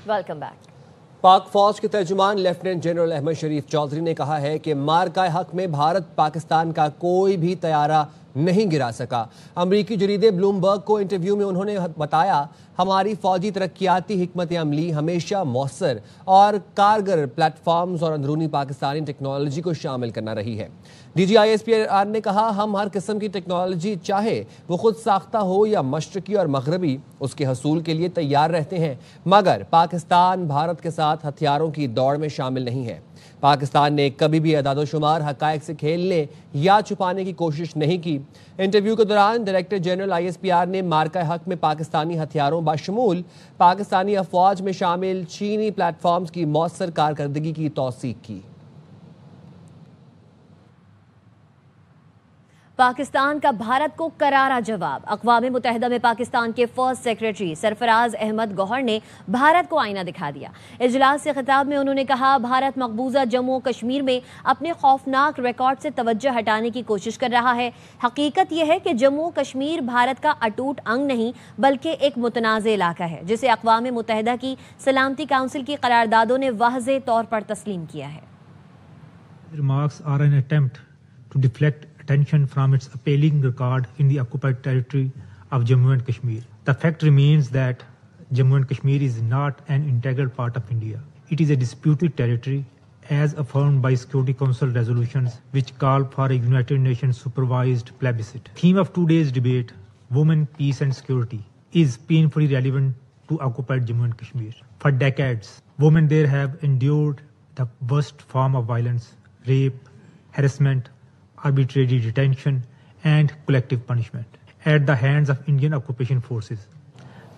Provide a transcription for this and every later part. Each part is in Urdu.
Welcome back. پاک فوج کے ترجمان لیفٹیننٹ جنرل احمد شریف چودھری نے کہا ہے کہ مارکہ حق میں بھارت پاکستان کا کوئی بھی طیارہ نہیں گرا سکا۔ امریکی جریدے بلومبرگ کو انٹرویو میں انہوں نے بتایا، ہماری فوجی ترقیاتی حکمت عملی ہمیشہ مؤثر اور کارگر پلیٹ فارمز اور اندرونی پاکستانی ٹیکنالوجی کو شامل کرنا رہی ہے۔ D G I S P R نے کہا، ہم ہر قسم کی ٹیکنالوجی چاہے وہ خود ساختہ ہو یا مشرقی اور مغربی، اس کے حصول کے لیے تیار رہتے ہیں، مگر پاکستان بھارت کے ساتھ ہتھیاروں کی دوڑ میں شامل نہیں ہے۔ پاکستان نے کبھی بھی اعداد و شمار حقائق سے کھیلنے یا چھپانے کی کوشش نہیں کی۔ انٹرویو کے دوران director general I S P R نے مارکہ حق میں پاکستانی ہتھیاروں بشمول پاکستانی افواج میں شامل چینی پلیٹ فارمز کی مؤثر کارکردگی کی توثیق کی۔ پاکستان کا بھارت کو کرارا جواب۔ اقوام متحدہ میں پاکستان کے فرسٹ سیکریٹری سرفراز احمد گوہر نے بھارت کو آئینہ دکھا دیا۔ اجلاس سے خطاب میں انہوں نے کہا، بھارت مقبوضہ جموں و کشمیر میں اپنے خوفناک ریکارڈ سے توجہ ہٹانے کی کوشش کر رہا ہے۔ حقیقت یہ ہے کہ جموں و کشمیر بھارت کا اٹوٹ انگ نہیں بلکہ ایک متنازع علاقہ ہے، جسے اقوام متحدہ کی سلامتی کونسل کی قراردادوں نے واضح طور پر تسلیم کیا ہے۔ Remarks are an attempt to deflect attention from its appalling record in the occupied territory of Jammu and Kashmir. The fact remains that Jammu and Kashmir is not an integral part of India. It is a disputed territory as affirmed by Security Council resolutions which call for a United Nations supervised plebiscite. The theme of today's debate, women, peace and security, is painfully relevant to occupied Jammu and Kashmir. For decades, women there have endured the worst form of violence, rape, harassment, arbitrary detention and collective punishment at the hands of Indian occupation forces.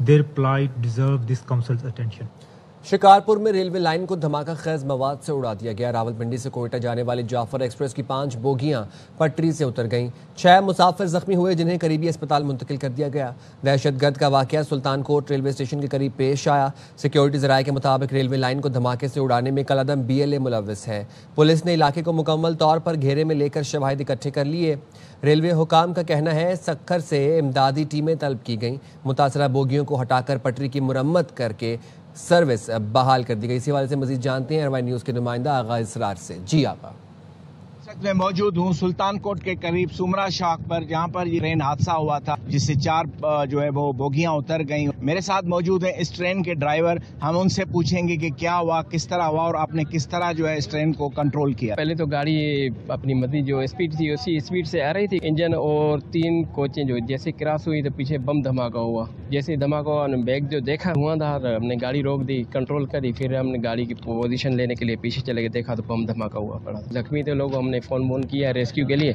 Their plight deserves this council's attention. Shikarpur میں ریلوے لائن کو دھماکہ خیز مواد سے اڑا دیا گیا۔ راولپنڈی سے کوئٹہ جانے والی جعفر ایکسپریس کی 5 بوگیاں پٹری سے اتر گئیں۔ 6 مسافر زخمی ہوئے جنہیں قریبی اسپتال منتقل کر دیا گیا۔ دہشت گرد کا واقعہ سلطان کوٹ ریلوے اسٹیشن کے قریب پیش آیا۔ سیکیورٹی ذرائع کے مطابق ریلوے لائن کو دھماکے سے اڑانے میں کالعدم BLA ملوث ہے۔ پولیس نے علاقے کو مکمل طور پر گھیرے میں لے کر شواہد اکٹھے کر لیے۔ ریلوے حکام کا کہنا ہے سکھر سے امدادی ٹیمیں طلب کی گئیں۔ متاثرہ بوگیوں کو ہٹا کر پٹری کی مرمت کر کے سروس بحال کر دی گئی۔ اسی حوالے سے مزید جانتے ہیں RY نیوز کے نمائندہ آغا اسرار سے۔ جی آقا، میں موجود ہوں سلطان کوٹ کے قریب سمرا شاخ پر، جہاں پر یہ ٹرین حادثہ ہوا تھا جس سے 4 جو ہے وہ بوگیاں اتر گئیں۔ میرے ساتھ موجود ہیں اس ٹرین کے ڈرائیور، ہم ان سے پوچھیں گے کہ کیا ہوا، کس طرح ہوا اور آپ نے کس طرح جو ہے اس ٹرین کو کنٹرول کیا۔ پہلے تو گاڑی اپنی مزید جو اسپیڈ تھی اسی اسپیڈ سے آ رہی تھی، انجن اور 3 کوچیں جو جیسے کراس ہوئی تو پیچھے بم دھماکہ ہوا۔ جیسے دھماکہ ہوا ہم نے بیگ جو دیکھا دھواں دھار، ہم نے گاڑی روک دی، کنٹرول کری، پھر ہم نے گاڑی کی پوزیشن لینے کے لیے پیچھے چلے گئے، دیکھا تو بم دھماکہ ہوا پڑا۔ زخمی تھے لوگ، ہم نے فون کیا ریسکیو کے لیے،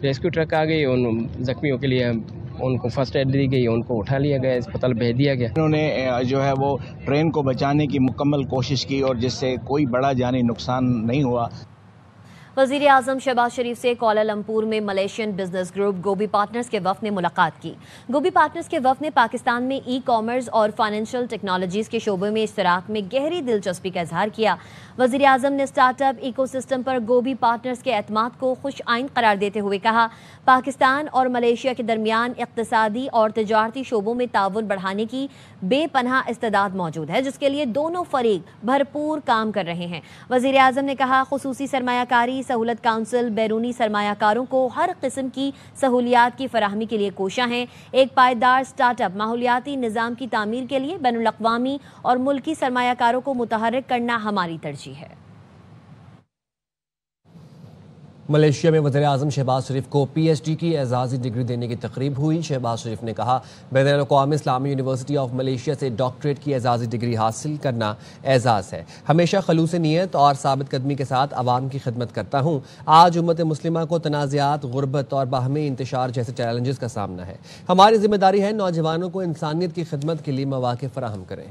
ریسکیو ٹرک آ گئی، ان زخمیوں کے لیے ان کو فرسٹ ایڈ دی گئی، ان کو اٹھا لیا گیا، اسپتال بھیج دیا گیا۔ انہوں نے جو ہے وہ ٹرین کو بچانے کی مکمل کوشش کی اور جس سے کوئی بڑا جانی نقصان نہیں ہوا۔ وزیر اعظم شہباز شریف سے کوالالمپور میں ملیشین بزنس گروپ گوبی پارٹنرز کے وفد نے ملاقات کی۔ گوبی پارٹنرز کے وفد نے پاکستان میں ای کامرس اور فائنینشیل ٹیکنالوجیز کے شعبے میں اشتراک میں گہری دلچسپی کا اظہار کیا۔ وزیر اعظم نے اسٹارٹ اپ ایکو سسٹم پر گوبی پارٹنرز کے اعتماد کو خوش آئند قرار دیتے ہوئے کہا، پاکستان اور ملیشیا کے درمیان اقتصادی اور تجارتی شعبوں میں تعاون بڑھانے کی بے پناہ استعداد موجود ہے، جس کے لیے دونوں فریق بھرپور کام کر رہے ہیں۔ وزیر اعظم نے کہا، خصوصی سرمایہ کاری سہولت کونسل بیرونی سرمایہ کاروں کو ہر قسم کی سہولیات کی فراہمی کے لیے کوشاں ہیں۔ ایک پائیدار اسٹارٹ اپ ماحولیاتی نظام کی تعمیر کے لیے بین الاقوامی اور ملکی سرمایہ کاروں کو متحرک کرنا ہماری ترجیح ہے۔ ملیشیا میں وزیر اعظم شہباز شریف کو PhD کی اعزازی ڈگری دینے کی تقریب ہوئی۔ شہباز شریف نے کہا، بین الاقوامی اسلامی یونیورسٹی آف ملیشیا سے ڈاکٹریٹ کی اعزازی ڈگری حاصل کرنا اعزاز ہے۔ ہمیشہ خلوص نیت اور ثابت قدمی کے ساتھ عوام کی خدمت کرتا ہوں۔ آج امت مسلمہ کو تنازعات، غربت اور باہمی انتشار جیسے چیلنجز کا سامنا ہے۔ ہماری ذمہ داری ہے نوجوانوں کو انسانیت کی خدمت کے لیے مواقع فراہم کریں۔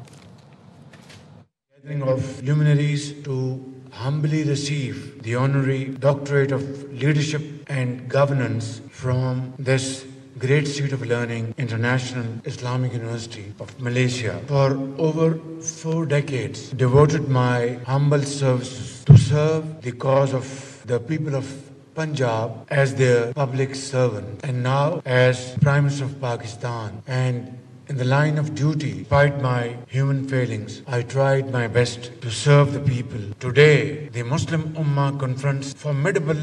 Humbly receive the honorary doctorate of leadership and governance from this great seat of learning, International Islamic University of Malaysia. For over 4 decades, devoted my humble services to serve the cause of the people of Punjab as their public servant, and now as Prime Minister of Pakistan and in the line of duty. Despite my human failings, I tried my best to serve the people. Today, the Muslim Ummah confronts formidable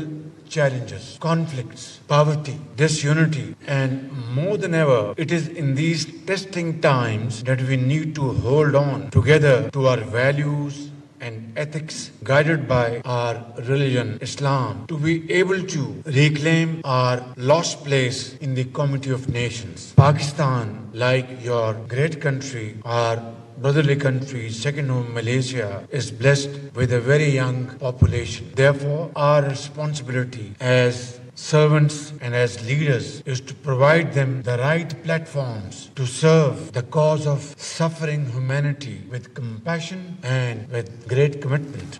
challenges, conflicts, poverty, disunity, and more than ever, it is in these testing times that we need to hold on together to our values and ethics guided by our religion, Islam, to be able to reclaim our lost place in the community of nations. Pakistan, like your great country, our brotherly country, second home Malaysia, is blessed with a very young population. Therefore, our responsibility as servants and as leaders is to provide them the right platforms to serve the cause of suffering humanity with compassion and with great commitment.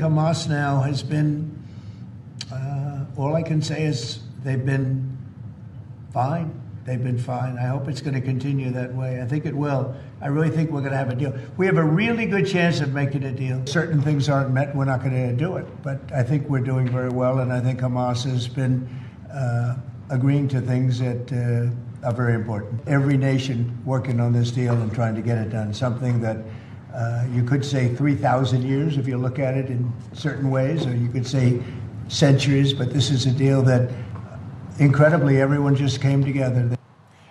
Hamas now has been, all I can say is they've been fine. They've been fine. I hope it's going to continue that way. I think it will. I really think we're going to have a deal. We have a really good chance of making a deal. Certain things aren't met, we're not going to do it. But I think we're doing very well, and I think Hamas has been agreeing to things that are very important. Every nation working on this deal and trying to get it done. Something that you could say 3,000 years if you look at it in certain ways, or you could say centuries, but this is a deal that incredibly everyone just came together.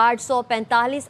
845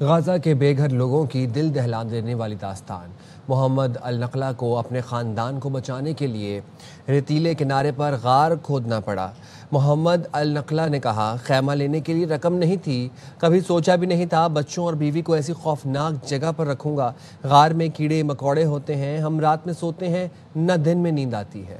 Gaza کے بے گھر لوگوں کی دل دہلا دینے والی داستان۔ محمد النقلہ کو اپنے خاندان کو بچانے کے لیے ریتیلے کنارے پر غار کھودنا پڑا۔ محمد النقلہ نے کہا، خیمہ لینے کے لیے رقم نہیں تھی، کبھی سوچا بھی نہیں تھا بچوں اور بیوی کو ایسی خوفناک جگہ پر رکھوں گا۔ غار میں کیڑے مکوڑے ہوتے ہیں، ہم رات میں سوتے ہیں، نہ دن میں نیند آتی ہے۔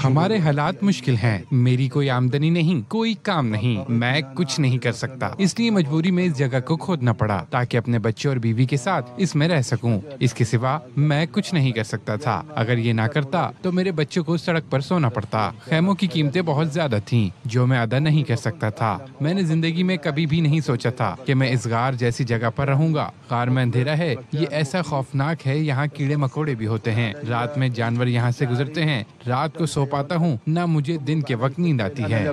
ہمارے حالات مشکل ہیں، میری کوئی آمدنی نہیں، کوئی کام نہیں، میں کچھ نہیں کر سکتا، اس لیے مجبوری میں اس جگہ کو کھودنا پڑا تاکہ اپنے بچے اور بیوی کے ساتھ اس میں رہ سکوں۔ اس کے سوا میں کچھ نہیں کر سکتا تھا۔ اگر یہ نہ کرتا تو میرے بچوں کو سڑک پر سونا پڑتا۔ خیموں کی قیمتیں بہت زیادہ تھیں جو میں ادا نہیں کر سکتا تھا۔ میں نے زندگی میں کبھی بھی نہیں سوچا تھا کہ میں اس غار جیسی جگہ پر رہوں گا۔ غار میں اندھیرا ہے، یہ ایسا خوفناک ہے، یہاں کیڑے مکوڑے بھی ہوتے ہیں، رات میں جانور یہاں سے گزرتے ہیں، رات کو سو پاتا ہوں، نہ مجھے دن کے وقت نیند آتی ہے۔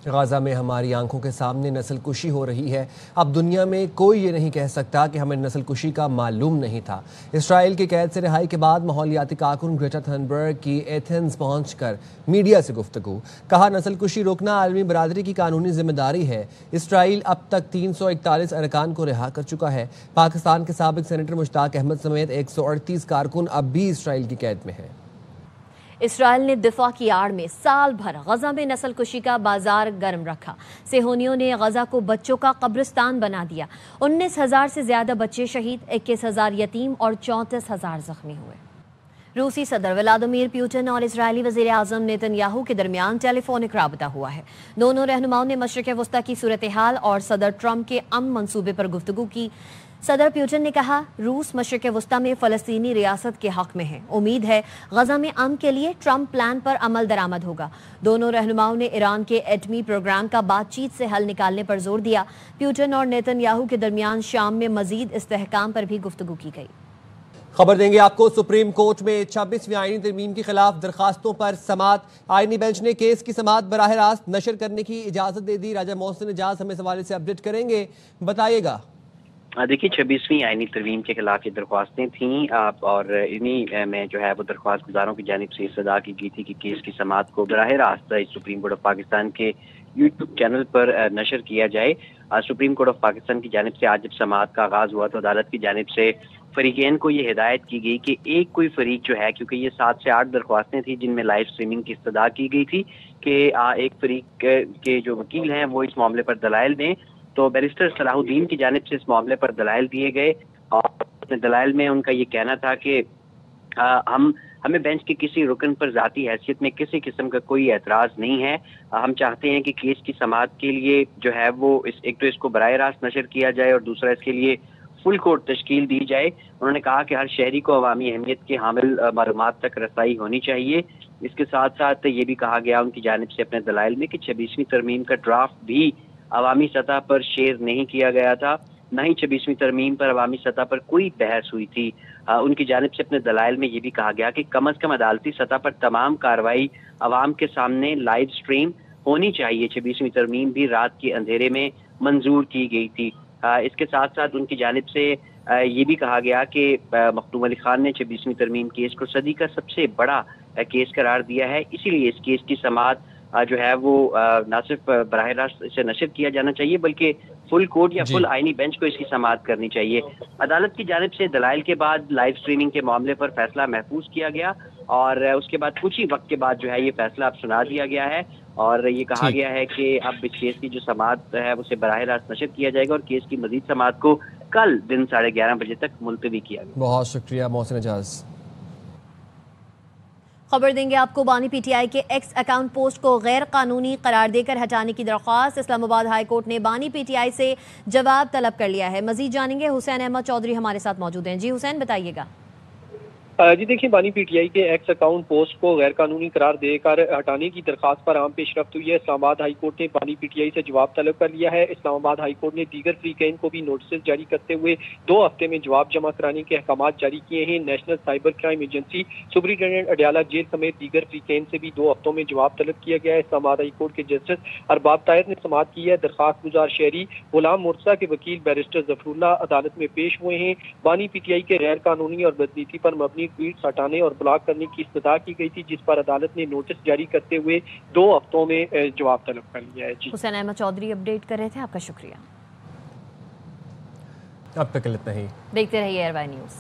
غزہ میں ہماری آنکھوں کے سامنے نسل کشی ہو رہی ہے۔ اب دنیا میں کوئی یہ نہیں کہہ سکتا کہ ہمیں نسل کشی کا معلوم نہیں تھا۔ اسرائیل کی قید سے رہائی کے بعد ماحولیاتی کارکن گریٹا تھنبرگ کی ایتھنز پہنچ کر میڈیا سے گفتگو، کہا نسل کشی روکنا عالمی برادری کی قانونی ذمہ داری ہے۔ اسرائیل اب تک 341 ارکان کو رہا کر چکا ہے۔ پاکستان کے سابق سینیٹر مشتاق احمد سمیت 138 کارکن اب بھی اسرائیل کی قید میں ہیں۔ اسرائیل نے دفاع کی آڑ میں سال بھر غزہ میں نسل کشی کا بازار گرم رکھا۔ صہیونیوں نے غزہ کو بچوں کا قبرستان بنا دیا۔ 19,000 سے زیادہ بچے شہید، 21,000 یتیم اور 34,000 زخمی ہوئے۔ روسی صدر ولادیمیر پوٹن اور اسرائیلی وزیر اعظم نیتن یاہو کے درمیان ٹیلی فونک رابطہ ہوا ہے۔ دونوں رہنماؤں نے مشرق وسطی کی صورتحال اور صدر ٹرمپ کے امن منصوبے پر گفتگو کی۔ صدر پوٹن نے کہا، روس مشرق وسطی میں فلسطینی ریاست کے حق میں ہے، امید ہے غزہ میں امن کے لیے ٹرمپ پلان پر عمل درآمد ہوگا۔ دونوں رہنماؤں نے ایران کے ایٹمی پروگرام کا بات چیت سے حل نکالنے پر زور دیا۔ پوٹن اور نیتن یاہو کے درمیان شام میں مزید استحکام پر بھی گفتگو کی گئی۔ خبر دیں گے آپ کو، سپریم کورٹ میں 26ویں آئینی ترمیم کے خلاف درخواستوں پر سماعت۔ آئینی بینچ نے کیس کی سماعت براہ راست نشر کرنے کی اجازت دے دی۔ راجہ محسن اجاز ہمیں اس حوالے سے اپڈیٹ کریں گے، بتائیے گا۔ دیکھیے 26ویں آئینی ترمیم کے خلاف یہ درخواستیں تھیں اور انہی میں جو ہے وہ درخواست گزاروں کی جانب سے استدعا کی گئی تھی کہ کیس کی سماعت کو براہ راست سپریم کورٹ آف پاکستان کے یوٹیوب چینل پر نشر کیا جائے۔ سپریم کورٹ آف پاکستان کی جانب سے آج جب سماعت کا آغاز ہوا تو عدالت کی جانب سے فریقین کو یہ ہدایت کی گئی کہ ایک کوئی فریق جو ہے، کیونکہ یہ 7 سے 8 درخواستیں تھیں جن میں لائیو اسٹریمنگ کی استدعا کی گئی تھی، کہ ایک فریق کے جو وکیل ہیں وہ اس معاملے پر دلائل دیں۔ تو بیرسٹر صلاح الدین کی جانب سے اس معاملے پر دلائل دیے گئے اور دلائل میں ان کا یہ کہنا تھا کہ ہمیں بینچ کے کسی رکن پر ذاتی حیثیت میں کسی قسم کا کوئی اعتراض نہیں ہے۔ ہم چاہتے ہیں کہ کیس کی سماعت کے لیے جو ہے وہ ایک تو اس کو براہ راست نشر کیا جائے اور دوسرا اس کے لیے فل کورٹ تشکیل دی جائے۔ انہوں نے کہا کہ ہر شہری کو عوامی اہمیت کے حامل معلومات تک رسائی ہونی چاہیے۔ اس کے ساتھ ساتھ یہ بھی کہا گیا ان کی جانب سے اپنے دلائل میں کہ 26ویں ترمیم کا ڈرافٹ بھی عوامی سطح پر شیئر نہیں کیا گیا تھا، نہ ہی 26ویں ترمیم پر عوامی سطح پر کوئی بحث ہوئی تھی۔ ان کی جانب سے اپنے دلائل میں یہ بھی کہا گیا کہ کم از کم عدالتی سطح پر تمام کارروائی عوام کے سامنے لائیو اسٹریم ہونی چاہیے۔ 26ویں ترمیم بھی رات کے اندھیرے میں منظور کی گئی تھی۔ اس کے ساتھ ساتھ ان کی جانب سے یہ بھی کہا گیا کہ مخدوم علی خان نے 26ویں ترمیم کیس کو صدی کا سب سے بڑا کیس قرار دیا ہے، اسی لیے اس کیس کی سماعت جو ہے وہ نہ صرف براہ راست اسے نشر کیا جانا چاہیے بلکہ فل کورٹ یا فل آئینی بینچ کو اس کی سماعت کرنی چاہیے۔ عدالت کی جانب سے دلائل کے بعد لائیو اسٹریمنگ کے معاملے پر فیصلہ محفوظ کیا گیا اور اس کے بعد کچھ ہی وقت کے بعد جو ہے یہ فیصلہ اب سنا دیا گیا ہے اور یہ کہا گیا ہے کہ اب اس کیس کی جو سماعت ہے اسے براہ راست نشر کیا جائے گا اور کیس کی مزید سماعت کو کل دن 11:30 بجے تک ملتوی کیا گیا۔ بہت شکریہ محسن اجاز۔ خبر دیں گے آپ کو، بانی پی ٹی آئی کے ایکس اکاؤنٹ پوسٹ کو غیر قانونی قرار دے کر ہٹانے کی درخواست۔ اسلام آباد ہائی کورٹ نے بانی پی ٹی آئی سے جواب طلب کر لیا ہے۔ مزید جانیں گے، حسین احمد چودھری ہمارے ساتھ موجود ہیں۔ جی حسین، بتائیے گا۔ جی دیکھیں، بانی پی ٹی آئی کے ایکس اکاؤنٹ پوسٹ کو غیر قانونی قرار دے کر ہٹانے کی درخواست پر عام پیش رفت ہوئی ہے۔ اسلام آباد ہائی کورٹ نے بانی پی ٹی آئی سے جواب طلب کر لیا ہے۔ اسلام آباد ہائی کورٹ نے دیگر فریقین کو بھی نوٹسز جاری کرتے ہوئے 2 ہفتے میں جواب جمع کرانے کے احکامات جاری کیے ہیں۔ National cyber crime agency, superintendent Adiala jail سمیت دیگر فریقین سے بھی 2 ہفتوں میں جواب طلب کیا گیا ہے۔ اسلام آباد ہائی کورٹ کے جسٹس ارباب طاہر نے سماعت کی ہے۔ درخواست گزار شہری غلام مرتضیٰ کے وکیل بیرسٹر ظفر اللہ عدالت میں پیش ہوئے ہیں۔ بانی پی ٹی آئی کے غیر قانونی اور بدنیتی پر مبنی اپنی ٹویٹس ہٹانے اور بلاک کرنے کی استدعا کی گئی تھی، جس پر عدالت نے نوٹس جاری کرتے ہوئے 2 ہفتوں میں جواب طلب کر لیا ہے۔ حسین احمد چودھری اپڈیٹ کر رہے تھے، آپ کا شکریہ۔ اب تک اتنا ہی، دیکھتے رہیے ایئر وائی نیوز۔